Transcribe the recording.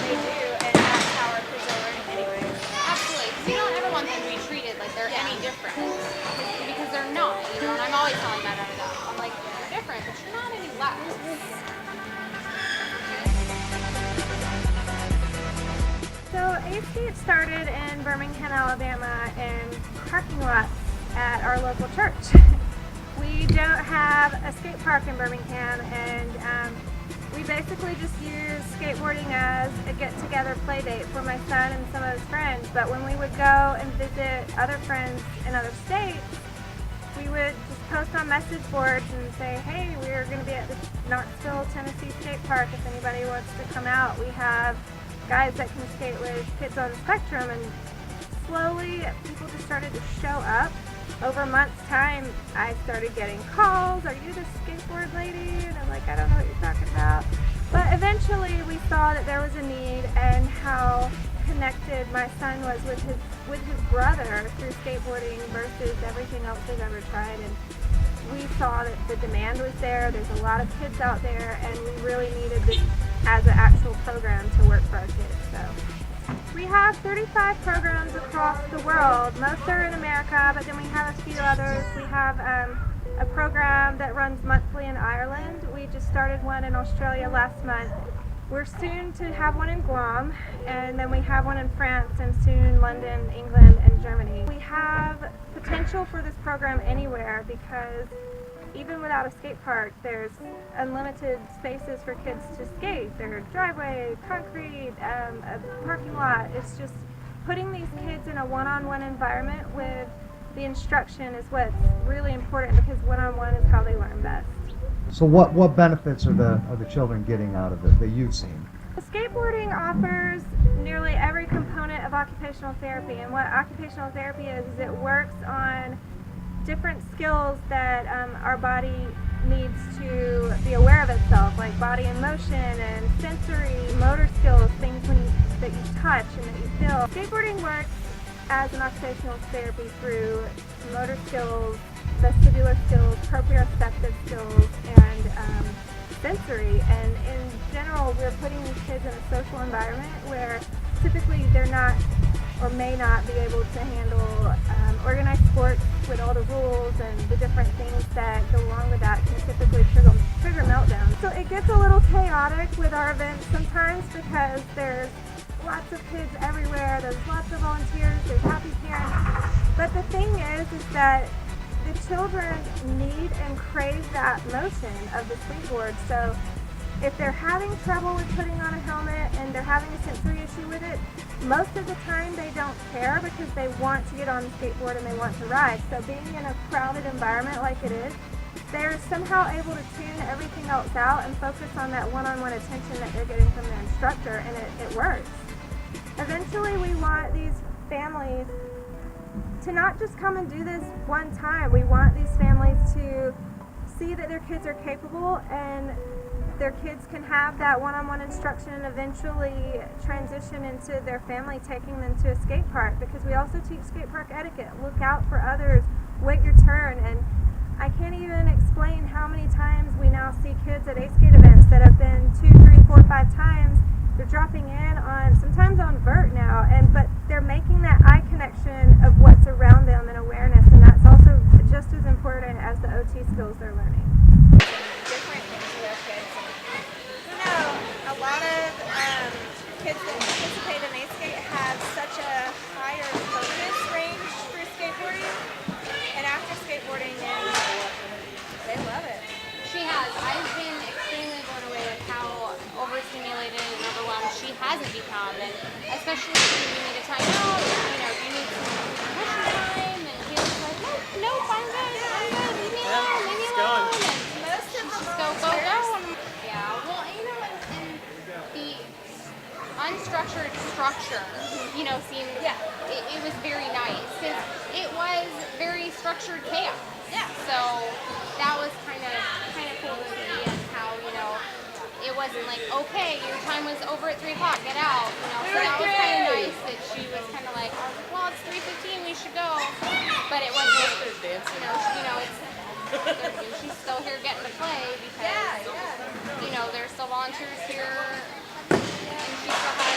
they do, and that's how our kids are learning anyway. Absolutely. Because you don't ever want them to be treated like they're any different. Because they're not, you know, and I'm always telling that out of them. I'm like, you're different, but you're not any less. So A.skate started in Birmingham, Alabama in parking lots at our local church. We don't have a skate park in Birmingham, and we basically just use skateboarding as a get-together play date for my son and some of his friends. But when we would go and visit other friends in other states, we would just post on message boards and say, hey, we're going to be at the Knoxville, Tennessee skate park if anybody wants to come out. We have guys that can skate with kids on the spectrum, and slowly people just started to show up. Over a month's time, I started getting calls, are you the skateboard lady? And I'm like, I don't know what you're talking about. But eventually we saw that there was a need, and how connected my son was with his brother through skateboarding versus everything else they've ever tried. And we saw that the demand was there. There's a lot of kids out there, and we really needed this as an actual program to work for our kids. So we have 35 programs across the world. Most are in America, but then we have a few others. We have a program that runs monthly in Ireland. We just started one in Australia last month. We're soon to have one in Guam, and then we have one in France, and soon London, England, and Germany. We have potential for this program anywhere, because even without a skate park, there's unlimited spaces for kids to skate. There's driveway, concrete, a parking lot. It's just putting these kids in a one-on-one environment with the instruction is what's really important, because one-on-one is how they learn best. So what benefits are the children getting out of it that you've seen? Skateboarding offers nearly every component of occupational therapy, and what occupational therapy is it works on different skills that our body needs to be aware of itself, like body in motion and sensory, motor skills, things that you touch and that you feel. Skateboarding works as an occupational therapy through motor skills, vestibular skills, proprioceptive skills, and sensory. And in general, we're putting these kids in a social environment where typically they're not or may not be able to handle organized sports with all the rules and the different things that go along with that can typically trigger meltdowns. So it gets a little chaotic with our events sometimes, because there's lots of kids everywhere, there's lots of volunteers, there's happy parents. But the thing is that the children need and crave that motion of the skateboard. So if they're having trouble with putting on a helmet and they're having a sensory issue with it, most of the time they don't care, because they want to get on the skateboard and they want to ride. So being in a crowded environment like it is, they're somehow able to tune everything else out and focus on that one-on-one attention that they're getting from their instructor, and it works. Eventually we want these families to not just come and do this one time. We want these families to see that their kids are capable, and their kids can have that one-on-one instruction and eventually transition into their family taking them to a skate park, because we also teach skate park etiquette. Look out for others, wait your turn. And I can't even explain how many times we now see kids at A.skate events that have been 2, 3, 4, 5 times. They're dropping in on, sometimes on vert now, but they're making that eye connection of what's around them and awareness, and that's also just as important as the OT skills they're learning. Different things for their kids. You know, a lot of kids that participate in A.skate have such a higher focus range for skateboarding, and after skateboarding, they love it. She has. I've been extremely blown away with how overstimulated and overwhelmed she hasn't become, and especially when you need a time out, you know, you need some push time, and Kayla's like, nope, I'm good, leave me alone, leave me alone. And Most of the go. Yeah, well, you know, and the unstructured structure, you know, seemed, it was very nice, because it was very structured chaos. Yeah. So that was kind of cool to see, and how, you know, it wasn't like, okay, your time was over at 3 o'clock, get out, you know. So that was kind of nice that she was kind of like, well, it's 3:15, we should go. But it wasn't, you know, it's, she's still here getting to play, because, you know, there's still volunteers here, and she still has